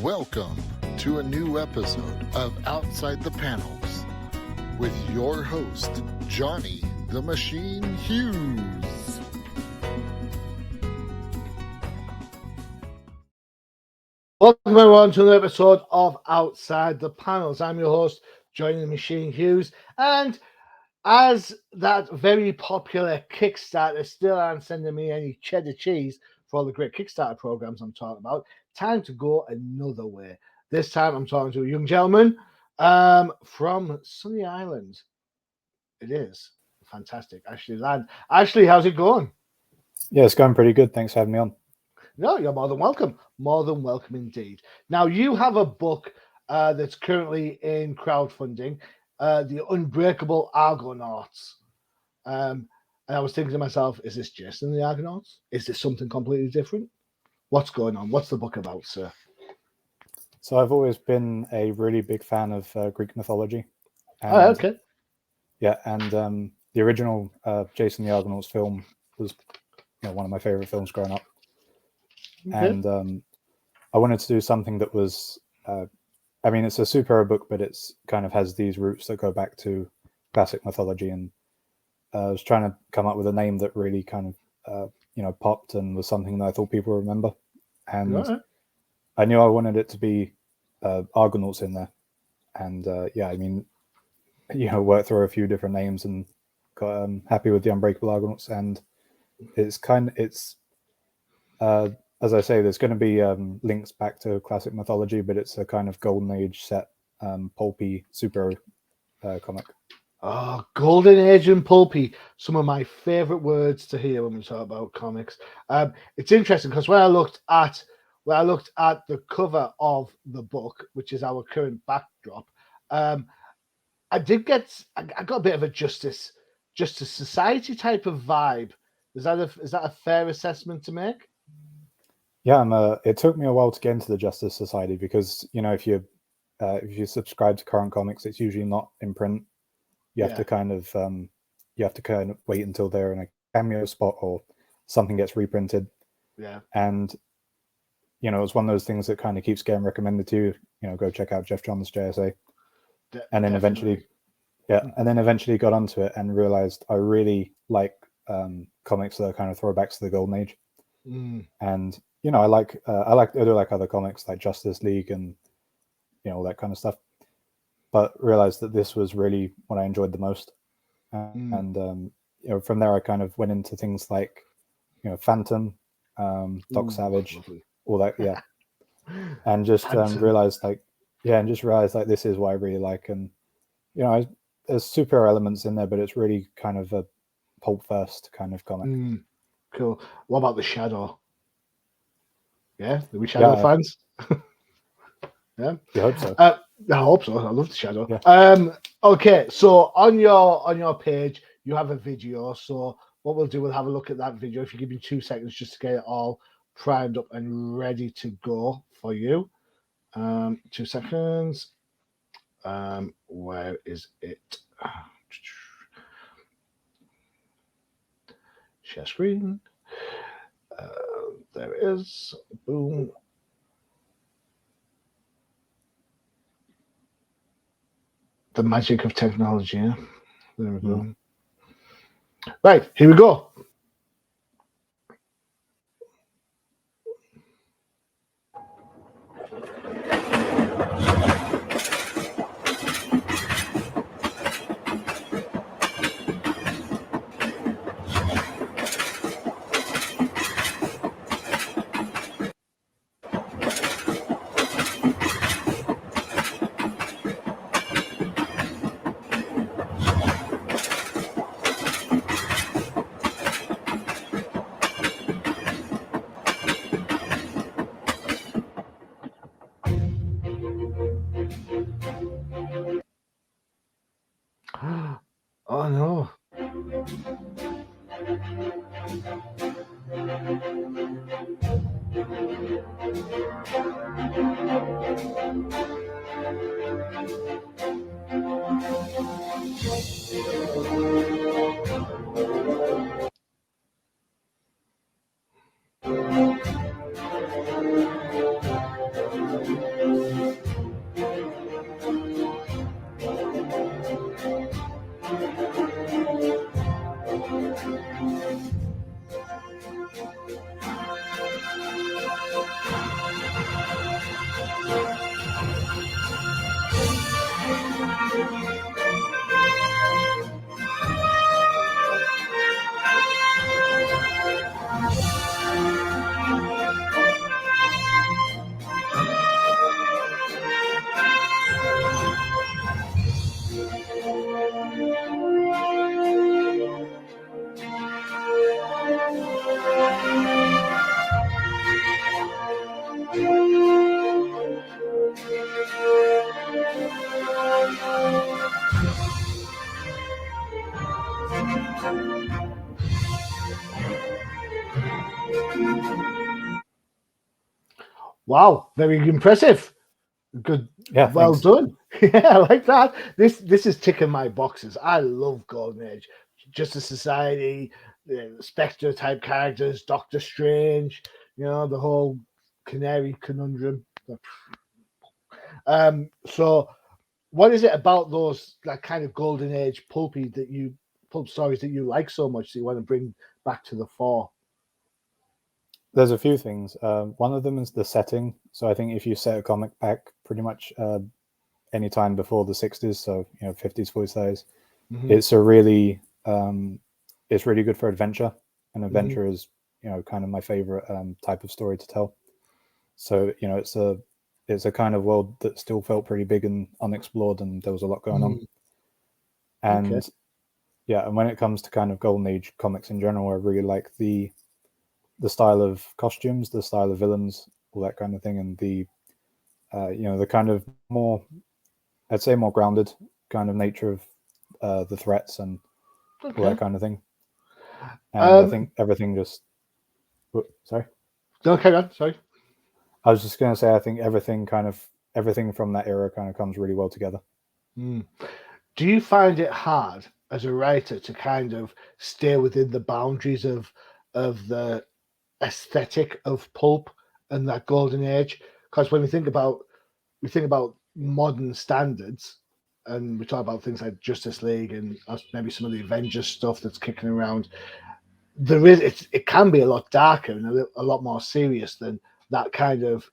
Welcome to a new episode of Outside the Panels with your host, Johnny the Machine Hughes. Welcome everyone to another episode of Outside the Panels. I'm your host, Johnny the Machine Hughes, and as that very popular Kickstarter still aren't sending me any cheddar cheese for all the great Kickstarter programs I'm talking about, time to go another way. This time I'm talking to a young gentleman from Sunny Island. It is fantastic. Ashley, how's it going? Yeah, it's going pretty good. Thanks for having me on. No, you're more than welcome. More than welcome indeed. Now, you have a book that's currently in crowdfunding, The Unbreakable Argonauts. And I was thinking to myself, is this Jason the Argonauts? Is this something completely different? What's going on? What's the book about, sir? So I've always been a really big fan of Greek mythology. And, okay. Yeah, and the original Jason the Argonauts film was one of my favorite films growing up. Okay. And I wanted to do something that was, it's a superhero book, but it's kind of has these roots that go back to classic mythology. And I was trying to come up with a name that really kind of, popped and was something that I thought people would remember. And I knew I wanted it to be Argonauts in there. And worked through a few different names and got happy with the Unbreakable Argonauts. And as I say, there's going to be links back to classic mythology, but it's a kind of golden age set, pulpy superhero comic. Oh, golden age and pulpy. Some of my favorite words to hear when we talk about comics. It's interesting because when I looked at the cover of the book, which is our current backdrop, I got a bit of a Justice Society type of vibe. Is that a fair assessment to make? Yeah, it took me a while to get into the Justice Society because if you subscribe to current comics, it's usually not in print. You have to kind of wait until they're in a cameo spot or something gets reprinted. Yeah, and it's one of those things that kind of keeps getting recommended to you. Go check out Jeff Johns' JSA, and then eventually got onto it and realized I really like comics that are kind of throwbacks to the Golden Age. And I like other comics like Justice League and all that kind of stuff, but realized that this was really what I enjoyed the most. And from there I kind of went into things like Phantom, Doc Savage, lovely. All that, and just realized this is what I really like. And there's superhero elements in there, but it's really kind of a pulp first kind of comic. Cool. What about the Shadow? Yeah, are we Shadow fans? Yeah, I hope so. I hope so. I love the Shadow. Yeah. Okay, so on your page you have a video. So what we'll do, we'll have a look at that video. If you give me 2 seconds just to get it all primed up and ready to go for you. 2 seconds. Where is it? Share screen. There it is. Boom. The magic of technology. Yeah? There we go. Right, here we go. Oh no. Wow, very impressive. Good. Yeah, Well thanks. done. Yeah, I like that. This is ticking my boxes. I love Golden Age. Justice Society, the Spectre type characters, Doctor Strange, the whole Canary conundrum. So what is it about those that kind of Golden Age pulp stories that you like so much that you want to bring back to the fore? There's a few things. One of them is the setting. So I think if you set a comic back pretty much any time before the 60s, so 50s, 40s, 30s, it's a really it's really good for adventure, and adventure is kind of my favorite type of story to tell. So it's a kind of world that still felt pretty big and unexplored, and there was a lot going on. And Okay. yeah, and when it comes to kind of Golden Age comics in general, I really like the style of costumes, the style of villains, all that kind of thing, and the the kind of more, I'd say, more grounded kind of nature of the threats and all that kind of thing. And I think everything just sorry. No, carry on. Sorry. I was just going to say, I think everything from that era kind of comes really well together. Do you find it hard as a writer to kind of stay within the boundaries of the aesthetic of pulp and that Golden Age? Because when we think about modern standards, and we talk about things like Justice League and maybe some of the Avengers stuff that's kicking around, it can be a lot darker and a lot more serious than that kind of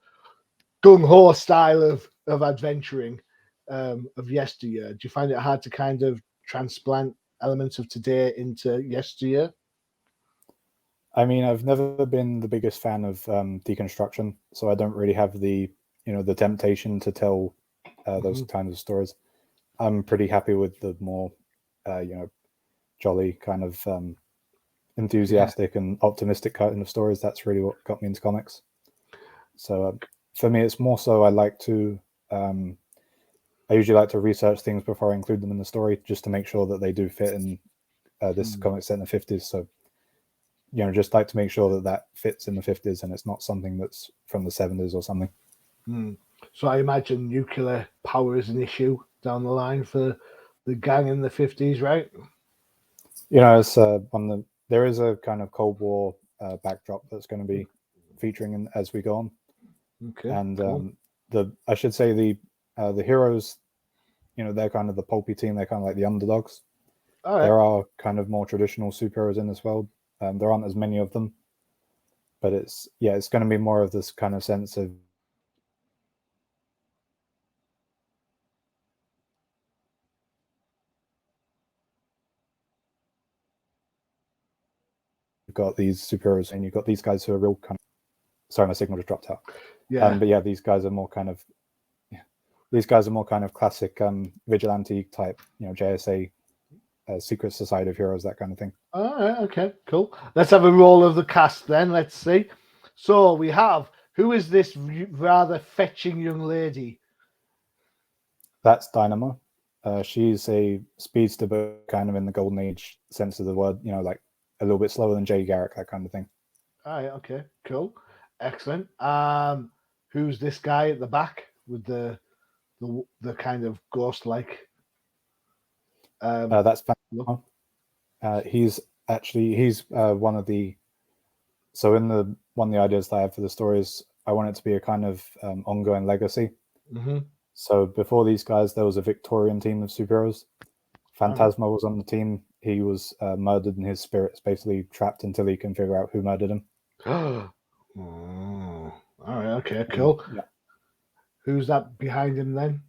gung ho style of adventuring of yesteryear. Do you find it hard to kind of transplant elements of today into yesteryear? I mean, I've never been the biggest fan of deconstruction, so I don't really have the the temptation to tell those kinds of stories. I'm pretty happy with the more jolly kind of enthusiastic and optimistic kind of stories. That's really what got me into comics. So for me, it's more so I usually like to research things before I include them in the story, just to make sure that they do fit in this comic set in the 50s. So just like to make sure that fits in the 50s and it's not something that's from the 70s or something. So I imagine nuclear power is an issue down the line for the gang in the 50s, right? It's there is a kind of Cold War backdrop that's going to be featuring as we go on. Okay. And cool. I should say the heroes, they're kind of the pulpy team. They're kind of like the underdogs. All right. There are kind of more traditional superheroes in this world. There aren't as many of them, but it's going to be more of this kind of sense of you've got these superheroes and you've got these guys who are real kind of, sorry, my signal just dropped out. Yeah. But yeah, these guys are more kind of classic vigilante type, JSA, secret society of heroes, that kind of thing. All right. Okay. Cool. Let's have a roll of the cast then. Let's see. So we have, who is this rather fetching young lady? That's Dynamo. She's a speedster, but kind of in the Golden Age sense of the word, like a little bit slower than Jay Garrick, that kind of thing. All right. Okay. Cool. Excellent. Who's this guy at the back with the kind of ghost-like? That's he's one of the. So in one of the ideas that I have for the story is I want it to be a kind of ongoing legacy. So before these guys, there was a Victorian team of superheroes. Phantasma was on the team. He was murdered, and his spirit's basically trapped until he can figure out who murdered him. Oh, all right. Okay. Cool. Yeah. Who's that behind him then?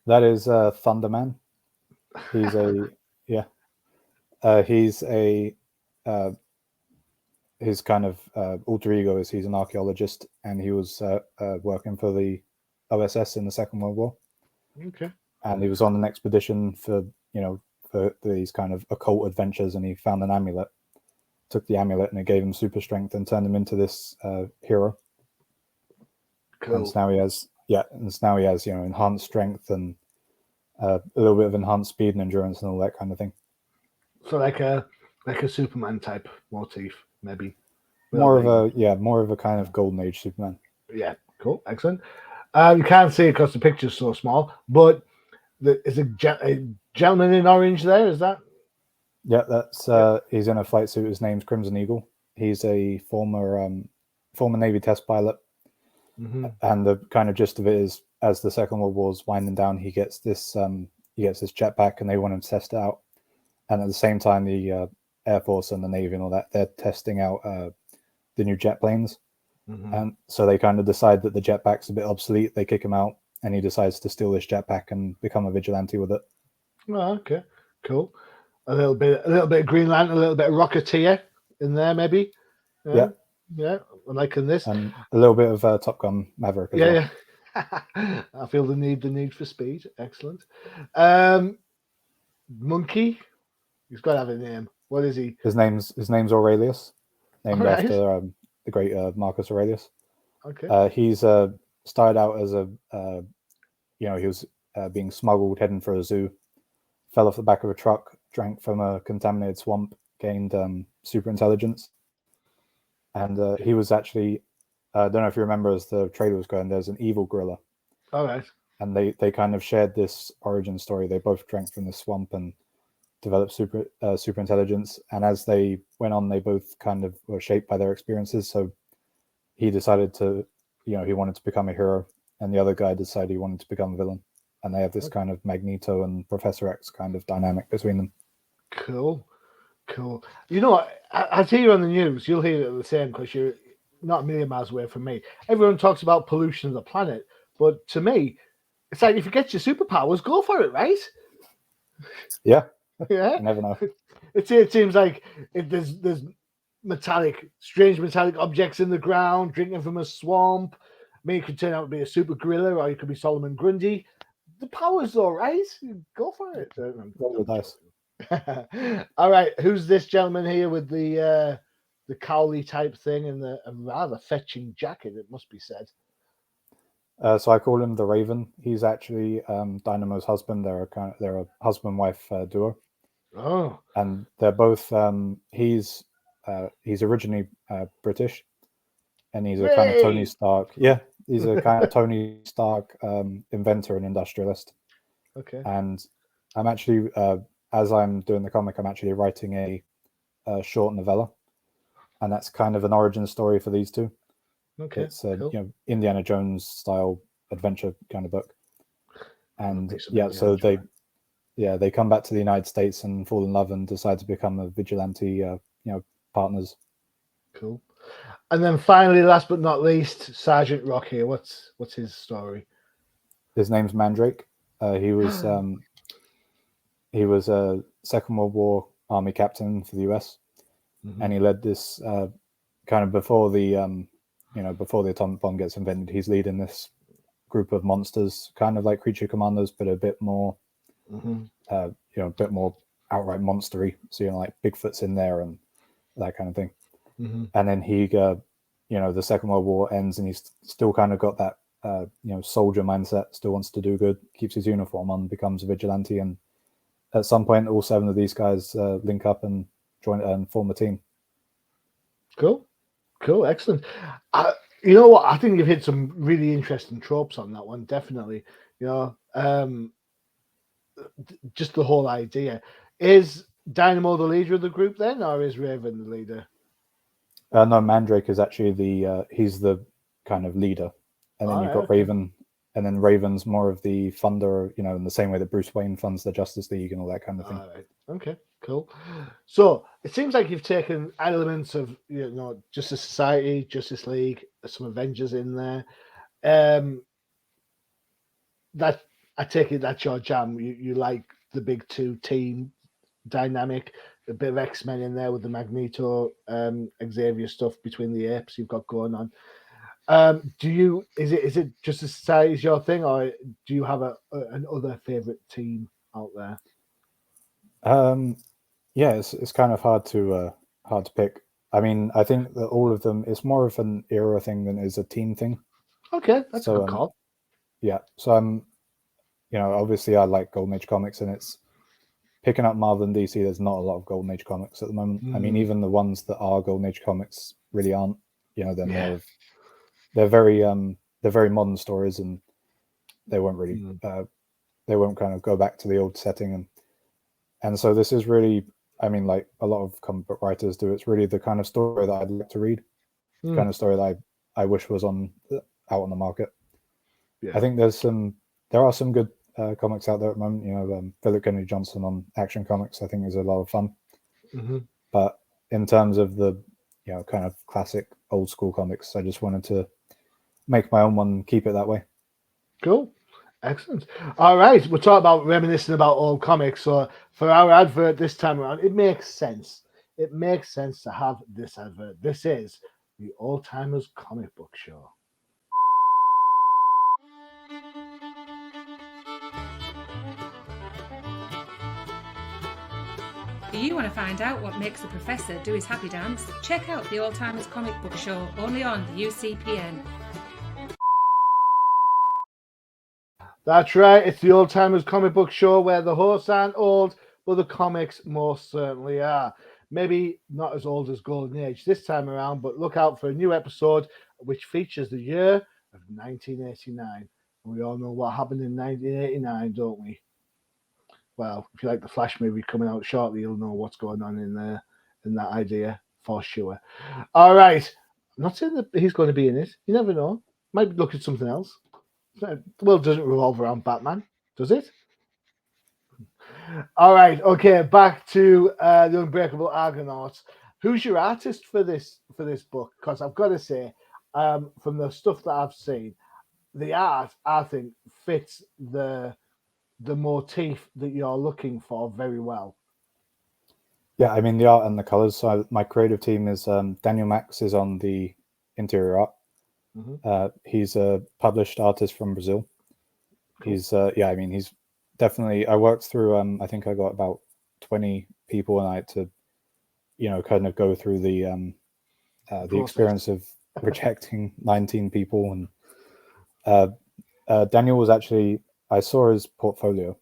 That is Thunderman. He's he's a his kind of alter ego is he's an archaeologist, and he was working for the OSS in the Second World War. Okay. And he was on an expedition for these kind of occult adventures, and he found an amulet, took the amulet, and it gave him super strength and turned him into this hero. Cool. And now he has enhanced strength and a little bit of enhanced speed and endurance and all that kind of thing. So like a Superman type motif, maybe. More of a kind of golden age Superman. Yeah, cool, excellent. You can't see it because the picture's so small, but is a gentleman in orange there? Is that? Yeah, that's he's in a flight suit. His name's Crimson Eagle. He's a former Navy test pilot, and the kind of gist of it is, as the Second World War's winding down, he gets this jetpack, and they want him to test it out. And at the same time, the Air Force and the Navy and all that, they're testing out the new jet planes. And so they kind of decide that the jetpack's a bit obsolete. They kick him out, and he decides to steal this jetpack and become a vigilante with it. Oh, okay, cool. A little bit of Green Lantern, a little bit of Rocketeer in there, maybe. Yeah. I'm liking this. And a little bit of Top Gun Maverick as well. Yeah. I feel the need for speed. Excellent. Monkey. He's got to have a name. What is he? His name's Aurelius, named after the great Marcus Aurelius. Okay. He's started out as he was being smuggled, heading for a zoo, fell off the back of a truck, drank from a contaminated swamp, gained super intelligence, and he was actually, I don't know if you remember, as the trailer was going, there's an evil gorilla. All right. And they kind of shared this origin story. They both drank from the swamp and developed super intelligence. And as they went on, they both kind of were shaped by their experiences. So he decided to, he wanted to become a hero, and the other guy decided he wanted to become a villain. And they have this kind of Magneto and Professor X kind of dynamic between them. Cool. You know what? I hear you on the news. You'll hear it the same because you're not a million miles away from me. Everyone talks about pollution of the planet, but to me, it's like if you get your superpowers, go for it, right? Yeah. Yeah. You never know. It seems like if there's strange metallic objects in the ground, drinking from a swamp. I mean, you could turn out to be a super gorilla, or you could be Solomon Grundy. The power's all right. Go for it. Roll the dice. All right. Who's this gentleman here with the cowley type thing and a rather fetching jacket? It must be said. So I call him the Raven. He's actually Dynamo's husband. They're a husband-wife duo. Oh. And they're both. He's originally British, and he's a kind of Tony Stark. Yeah, he's a kind of Tony Stark inventor and industrialist. Okay. And I'm actually, as I'm doing the comic, I'm actually writing a short novella, and that's kind of an origin story for these two. Okay. It's a Indiana Jones style adventure kind of book, and so they come back to the United States and fall in love and decide to become a vigilante, partners. Cool. And then finally, last but not least, Sergeant Rock here. What's his story? His name's Mandrake. He was a Second World War Army captain for the US, and he led this kind of before the atomic bomb gets invented. He's leading this group of monsters, kind of like Creature Commandos, but a bit more, a bit more outright monstery. So like Bigfoot's in there and that kind of thing. And then he, the Second World War ends, and he's still kind of got that, soldier mindset. Still wants to do good, keeps his uniform on, becomes a vigilante, and at some point, all 7 of these guys link up and join and form a team. Cool, excellent. You know what? I think you've hit some really interesting tropes on that one. Definitely, just the whole idea. Is Dynamo the leader of the group then, or is Raven the leader? No, Mandrake is actually he's the kind of leader, and then you've got Raven, and then Raven's more of the funder, in the same way that Bruce Wayne funds the Justice League and all that kind of thing. All right. Okay, cool. So it seems like you've taken elements of Justice Society, Justice League, some Avengers in there. That I take it that's your jam. You like the big two team dynamic, a bit of X-Men in there with the Magneto, Xavier stuff between the apes you've got going on. Is it just as society is your thing, or do you have an other favorite team out there? Yeah, it's kind of hard to pick. I mean, I think that all of them, it's more of an era thing than is a team thing. Okay, that's a good call. Yeah, so obviously I like Golden Age comics, and it's picking up Marvel and DC. There's not a lot of Golden Age comics at the moment. I mean, even the ones that are Golden Age comics really aren't. They're more of they're very modern stories, and they won't really they won't kind of go back to the old setting, and so this is really, I mean, like a lot of comic book writers do. It's really the kind of story that I'd like to read, the kind of story that I wish was out on the market. Yeah. I think there are some good comics out there at the moment. Philip Kennedy Johnson on Action Comics, I think, is a lot of fun. But in terms of the kind of classic old school comics, I just wanted to make my own one and keep it that way. Cool. Excellent. All right, we're talking about reminiscing about old comics. So for our advert this time around, it makes sense. It makes sense to have this advert. This is the Old Timers Comic Book Show. Do you want to find out what makes the professor do his happy dance? Check out the Old Timers Comic Book Show, only on the UCPN. That's right, it's the Old Timers Comic Book Show where the hosts aren't old, but the comics most certainly are. Maybe not as old as Golden Age this time around, but look out for a new episode which features the year of 1989. We all know what happened in 1989, don't we? Well, if you like the Flash movie coming out shortly, you'll know what's going on in that idea for sure. All right. I'm not saying that he's going to be in it. You never know. Might look at something else. The world doesn't revolve around Batman, does it? All right. Okay. Back to the Unbreakable Argonauts. Who's your artist for this book? Because I've got to say, from the stuff that I've seen, the art I think fits the motif that you're looking for very well. Yeah, I mean the art and the colors. So my creative team is Daniel Max is on the interior art. He's a published artist from Brazil. Cool. He's I mean he's definitely. I worked through. I think I got about 20 people, and I had to, kind of go through the experience of rejecting 19 people. And Daniel was actually. I saw his portfolio,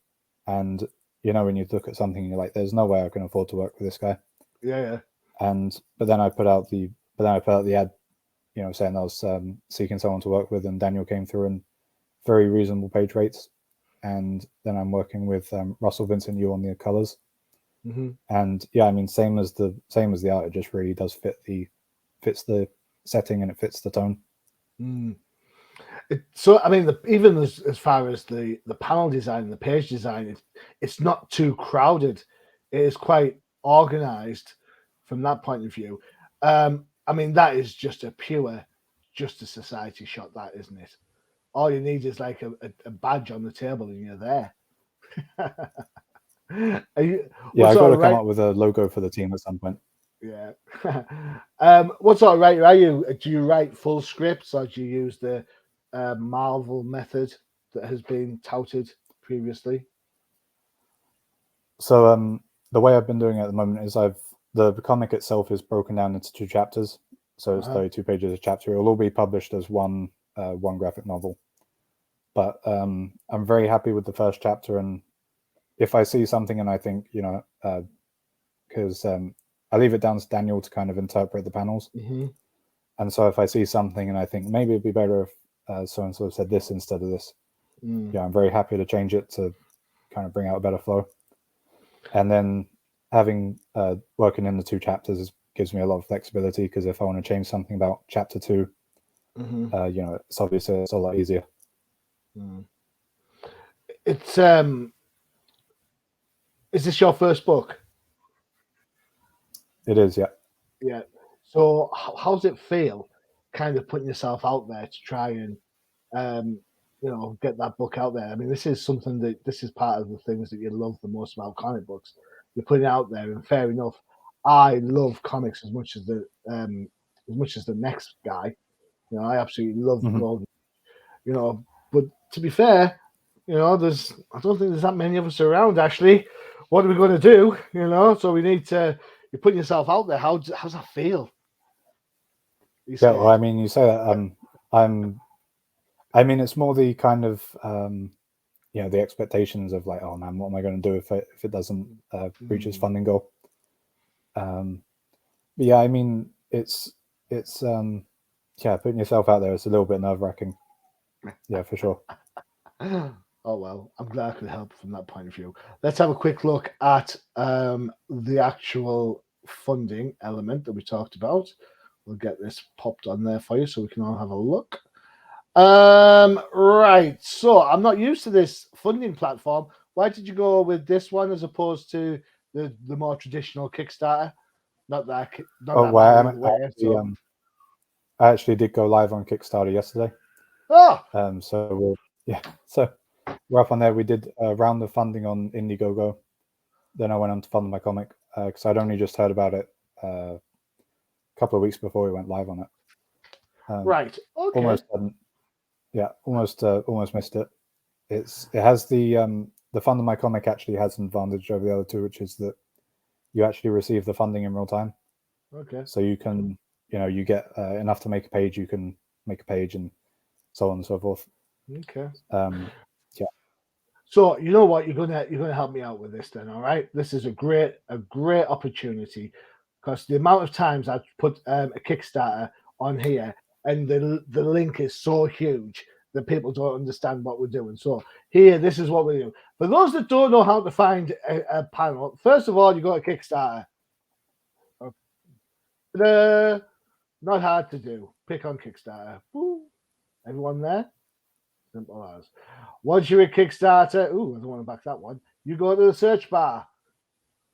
and when you look at something, you're like, "There's no way I can afford to work with this guy." Yeah. But then I put out the ad, saying I was seeking someone to work with, and Daniel came through and very reasonable page rates. And then I'm working with Russell Vincent Yu on the colors. And yeah, I mean, same as the art. It just really does fits the setting and it fits the tone. So I mean, even as far as the panel design, the page design, it's not too crowded. It is quite organized from that point of view. I mean, that is just a society shot, that, isn't it? All you need is like a badge on the table and you're there. I got to come up with a logo for the team at some point. Yeah. What sort of writer are you? Do you write full scripts, or do you use the Marvel method that has been touted previously? So the way I've been doing it at the moment is the comic itself is broken down into 2 chapters. So it's 32 pages a chapter. It'll all be published as one graphic novel. But I'm very happy with the first chapter, and if I see something and I think, because I leave it down to Daniel to kind of interpret the panels. And so if I see something and I think maybe it'd be better if so-and-so said this instead of this, I'm very happy to change it to kind of bring out a better flow. And then having working in the 2 chapters gives me a lot of flexibility, because if I want to change something about chapter 2, it's obviously it's a lot easier. It's is this your first book? It is, yeah. Yeah. So how does it feel, kind of putting yourself out there to try and get that book out there. I mean, this is part of the things that you love the most about comic books. You're putting it out there, and fair enough. I love comics as much as the next guy. I absolutely love Mhm. Golden. But to be fair, I don't think there's that many of us around. Actually, what are we going to do? So we need to. You're putting yourself out there. How's that feel? Yeah, well, I mean, you say that. I mean, it's more the kind of the expectations of like, oh man, what am I going to do if it doesn't reach its funding goal? But yeah, I mean, it's putting yourself out there. It's a little bit nerve-wracking. Yeah, for sure. Oh well, I'm glad I could help from that point of view. Let's have a quick look at the actual funding element that we talked about. We'll get this popped on there for you so we can all have a look. Right. So I'm not used to this funding platform. Why did you go with this one as opposed to the more traditional Kickstarter? I actually did go live on Kickstarter yesterday. Oh. So we're up on there. We did a round of funding on Indiegogo. Then I went on to fund my comic because I'd only just heard about it a couple of weeks before we went live on it. Right. Okay. Almost missed it. It has the fund of my comic actually has an advantage over the other two, which is that you actually receive the funding in real time. Okay. So you can, you get enough to make a page. You can make a page and so on and so forth. Okay. Yeah. So you know what, you're gonna help me out with this then, all right? This is a great opportunity because the amount of times I've put a Kickstarter on here and the link is so huge that people don't understand what we're doing. So here, this is what we do. For those that don't know how to find a panel, first of all, you go to Kickstarter. Not hard to do. Pick on Kickstarter. Woo. Everyone there? Simple as. Once you're at Kickstarter, I don't want to back that one. You go to the search bar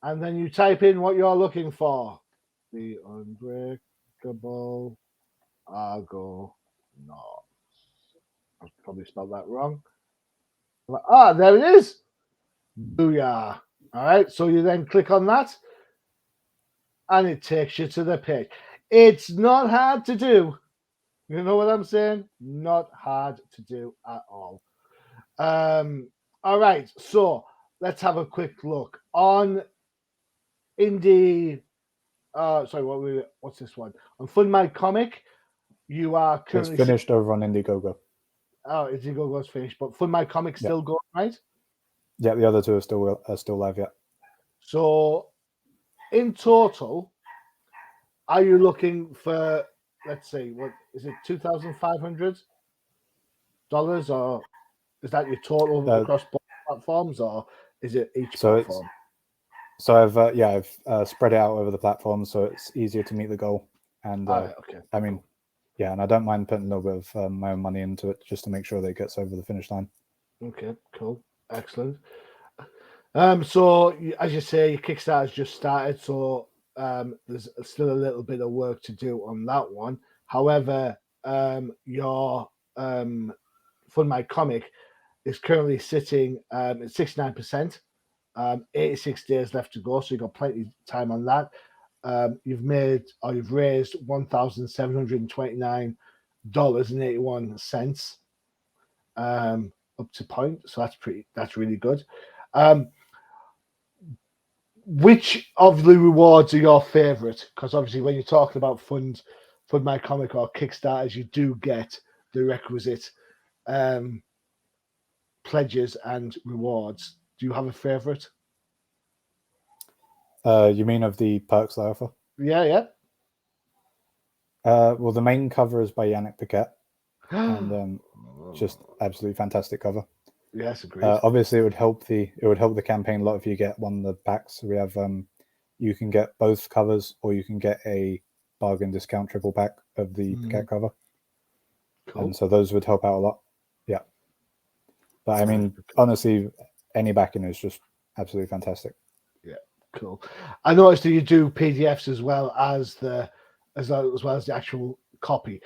and then you type in what you're looking for. The Unbreakable Argonauts. I probably spelled that wrong. There it is. Booyah. All right. So you then click on that and it takes you to the page. It's not hard to do. You know what I'm saying? Not hard to do at all. All right, so let's have a quick look on Indie. What's this one? On Fund My Comic, you are currently finished over on Indiegogo. Oh, Indiegogo's finished, but Fund My Comic still going, right? Yeah, the other two are still live. Yeah. So, in total, are you looking for? Let's see, what is it? $2,500, or is that your total across both platforms, or is it each platform? I've spread it out over the platforms, so it's easier to meet the goal. And okay. I mean, yeah, and I don't mind putting a little bit of my own money into it just to make sure that it gets over the finish line. Okay, cool, excellent. So as you say, your Kickstarter's just started, so there's still a little bit of work to do on that one. However, your Fund My Comic is currently sitting at 69%. 86 days left to go, so you've got plenty of time on that. You've raised $1,729.81 up to point, so that's really good. Which of the rewards are your favorite? Because obviously when you're talking about Fund My Comic or Kickstarters, you do get the requisite pledges and rewards. Do you have a favorite? You mean of the perks that I offer? Yeah. Well, the main cover is by Yannick Paquette, and just absolutely fantastic cover. Yes, agreed. Obviously, it would help the campaign a lot if you get one of the packs. We have you can get both covers, or you can get a bargain discount triple pack of the Paquette cover. Cool. And so those would help out a lot. Yeah. But I mean, honestly, any backing is just absolutely fantastic. Yeah, cool. I noticed that you do PDFs as well as the actual copy.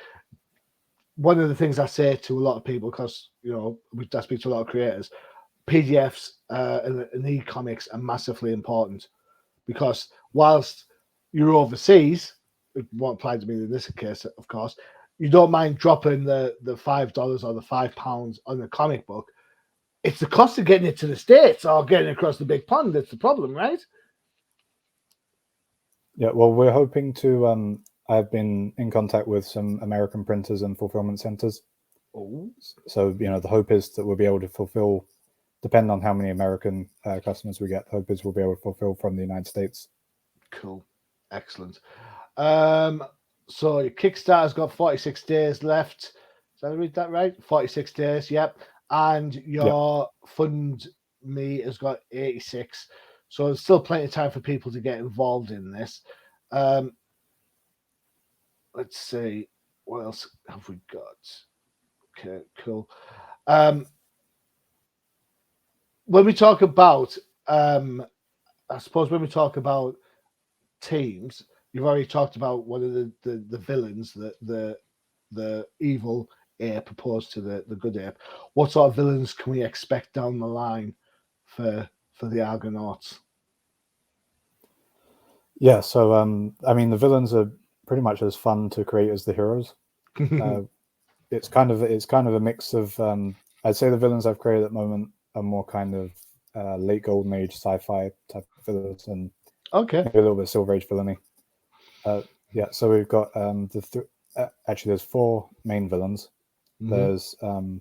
one of the things I say to a lot of people, because I speak to a lot of creators, PDFs and e-comics are massively important, because whilst you're overseas, it won't apply to me in this case, of course, you don't mind dropping the $5 or the £5 on a comic book. It's the cost of getting it to the States or getting across the big pond that's the problem, right? Yeah, well, we're hoping to. I've been in contact with some American printers and fulfillment centers. Oh. So, the hope is that we'll be able to fulfill, depending on how many American customers we get, the hope is we'll be able to fulfill from the United States. Cool. Excellent. So your Kickstarter's got 46 days left. Did I read that right? 46 days, yep. And your Fund Me has got 86. So there's still plenty of time for people to get involved in this. Let's see. What else have we got? Okay, cool. When we talk about, I suppose when we talk about teams, you've already talked about one of the villains, the evil ape opposed to the good ape. What sort of villains can we expect down the line for the Argonauts? Yeah, so I mean, the villains are pretty much as fun to create as the heroes. It's kind of a mix of I'd say the villains I've created at the moment are more kind of late golden age sci-fi type of villains, and maybe a little bit Silver Age villainy. So we've got actually there's 4 main villains. Mm-hmm.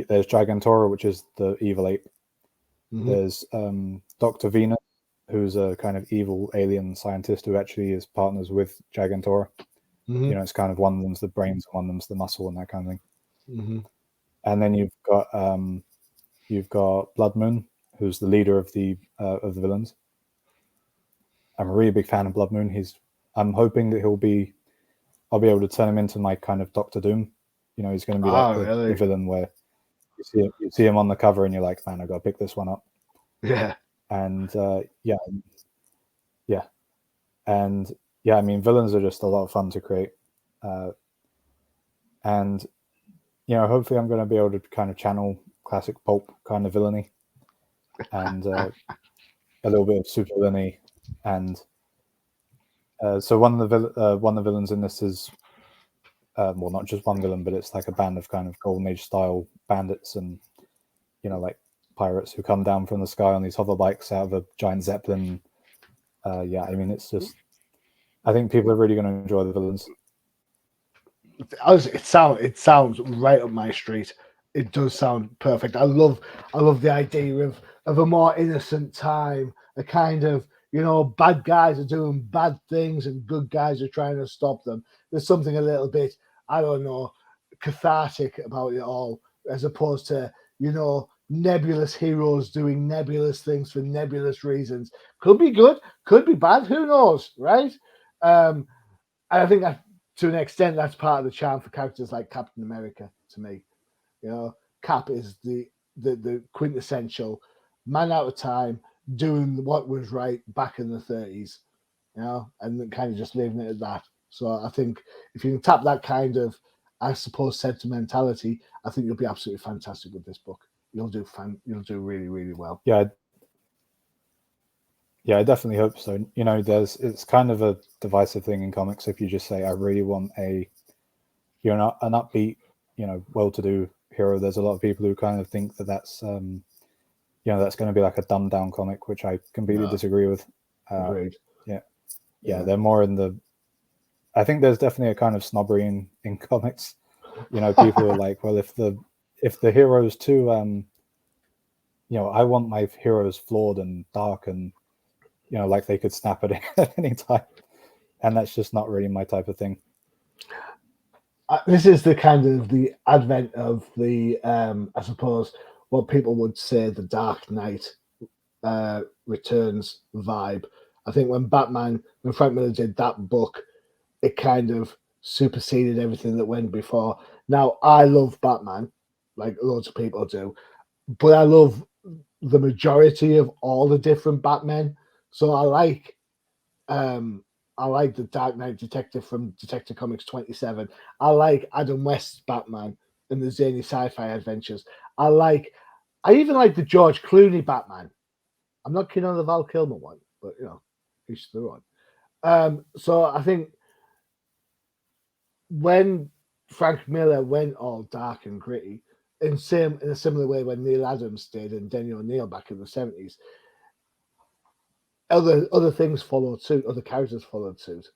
There's Gigantora, which is the evil ape. Mm-hmm. There's Dr. Venus, who's a kind of evil alien scientist who actually is partners with Gigantora. Mm-hmm. It's kind of one of them's the brains, one of them's the muscle, and that kind of thing. Mm-hmm. And then you've got Blood Moon, who's the leader of the villains. I'm a really big fan of Blood Moon. I'm hoping that I'll be able to turn him into my kind of Doctor Doom. He's going to be the villain where you see him on the cover and you're like, man, I got to pick this one up. Yeah. And I mean, villains are just a lot of fun to create. And hopefully I'm going to be able to kind of channel classic pulp kind of villainy and a little bit of super villainy. And so one of the villains in this is well, not just one villain, but it's like a band of kind of golden age style bandits and like pirates who come down from the sky on these hover bikes out of a giant zeppelin. I mean, it's just, I think people are really going to enjoy the villains. It sounds right up my street. It does sound perfect. I love the idea of a more innocent time, a kind of, bad guys are doing bad things and good guys are trying to stop them. There's something a little bit, I don't know, cathartic about it all, as opposed to, nebulous heroes doing nebulous things for nebulous reasons. Could be good, could be bad, who knows, right? And I think that, to an extent, that's part of the charm for characters like Captain America to me. Cap is the quintessential man out of time, doing what was right back in the 30s, and kind of just leaving it at that. So I think if you can tap that kind of, I suppose, sentimentality, I think you'll be absolutely fantastic with this book. You'll do really, really well. Yeah, I definitely hope so. It's kind of a divisive thing in comics if you just say, I really want an upbeat, well-to-do hero. There's a lot of people who kind of think that's that's going to be like a dumbed down comic, which I completely disagree with. Agreed. Yeah, they're more in the, I think there's definitely a kind of snobbery in comics. People are like, well, if the hero's too, I want my heroes flawed and dark and, like they could snap at any time. And that's just not really my type of thing. This is the kind of the advent of the, I suppose, what people would say the Dark Knight Returns vibe. I think when Frank Miller did that book, it kind of superseded everything that went before. Now, I love Batman, like loads of people do, but I love the majority of all the different Batmen. So I like I like the Dark Knight Detective from Detective Comics 27. I like Adam West's Batman and the zany sci-fi adventures. I even like the George Clooney Batman. I'm not keen on the Val Kilmer one, but each their own. So I think when Frank Miller went all dark and gritty, in a similar way when Neil Adams did and Denny O'Neil back in the 70s, other things followed suit, other characters followed suit,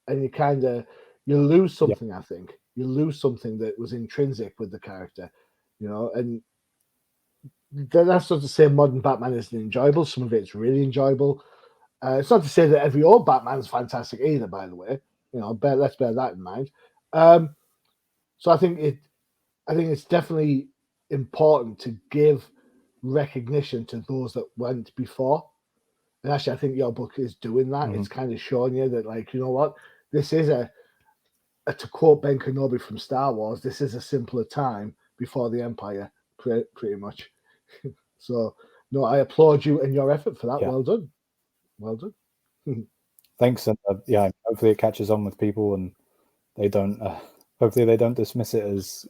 and you lose something. I think you lose something that was intrinsic with the character, and that's not to say modern Batman isn't enjoyable. Some of it's really enjoyable. It's not to say that every old Batman's fantastic either, by the way. Let's bear that in mind. So I think it's definitely important to give recognition to those that went before. And actually, I think your book is doing that. Mm-hmm. It's kind of showing you that, like, you know what, this is to quote Ben Kenobi from Star Wars, this is a simpler time before the Empire, pretty much. So, no, I applaud you and your effort for that. Yeah. Well done. Well done. Thanks. And hopefully it catches on with people and they don't, hopefully they don't dismiss it as,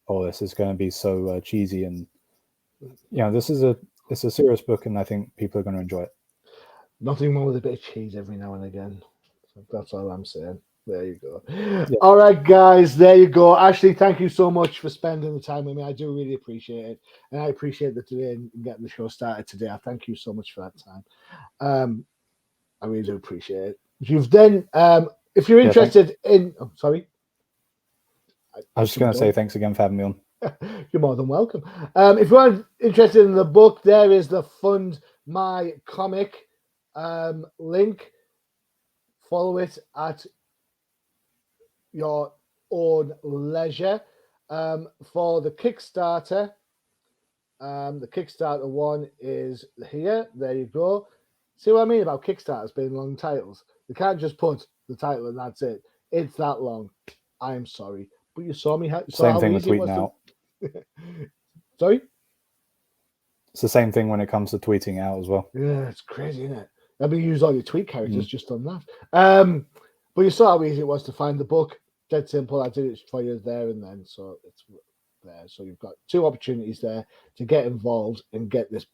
oh, this is going to be so cheesy. And, it's a serious book and I think people are going to enjoy it. Nothing wrong with a bit of cheese every now and again. So that's all I'm saying. There you go. Yeah. All right, guys, there you go. Ashley, thank you so much for spending the time with me. I do really appreciate it. And I appreciate the delay in getting the show started today. I thank you so much for that time. I really do appreciate it. You've then, if you're interested in... Oh, sorry. I was just going to say thanks again for having me on. You're more than welcome. If you are interested in the book, there is the Fund My Comic link. Follow it at your own leisure. For the Kickstarter one is here. There you go. See what I mean about Kickstarters being long titles? They can't just put the title and that's it. It's that long. I'm sorry. But you saw me. Same thing with tweeting out. Sorry? It's the same thing when it comes to tweeting out as well. Yeah, it's crazy, isn't it? I mean, use all your tweet characters just on that. But you saw how easy it was to find the book. Dead simple. I did it for you there and then, so it's there. So you've got 2 opportunities there to get involved and get this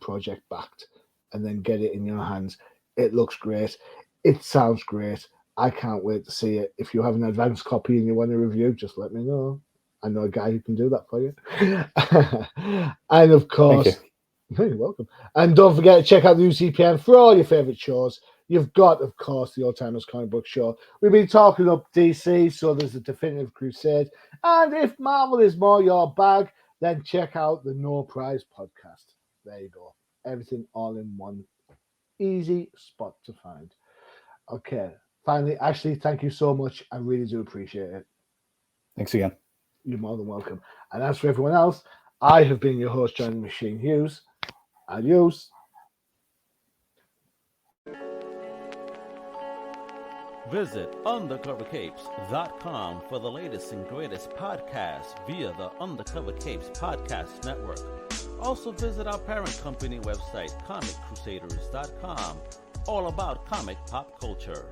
project backed, and then get it in your hands. It looks great. It sounds great. I can't wait to see it. If you have an advanced copy and you want a review, just let me know. I know a guy who can do that for you. And of course, you're welcome. And don't forget to check out the UCPN for all your favorite shows. You've got, of course, the Old Timers Comic Book Show. We've been talking up DC, so there's a Definitive Crusade. And if Marvel is more your bag, then check out the No Prize podcast. There you go. Everything all in one easy spot to find. Okay. Finally, Ashley, thank you so much. I really do appreciate it. Thanks again. You're more than welcome. And as for everyone else, I have been your host, Johnny Machine Hughes. Adios. Visit undercovercapes.com for the latest and greatest podcasts via the Undercover Capes Podcast Network. Also visit our parent company website, comiccrusaders.shop, all about comic pop culture.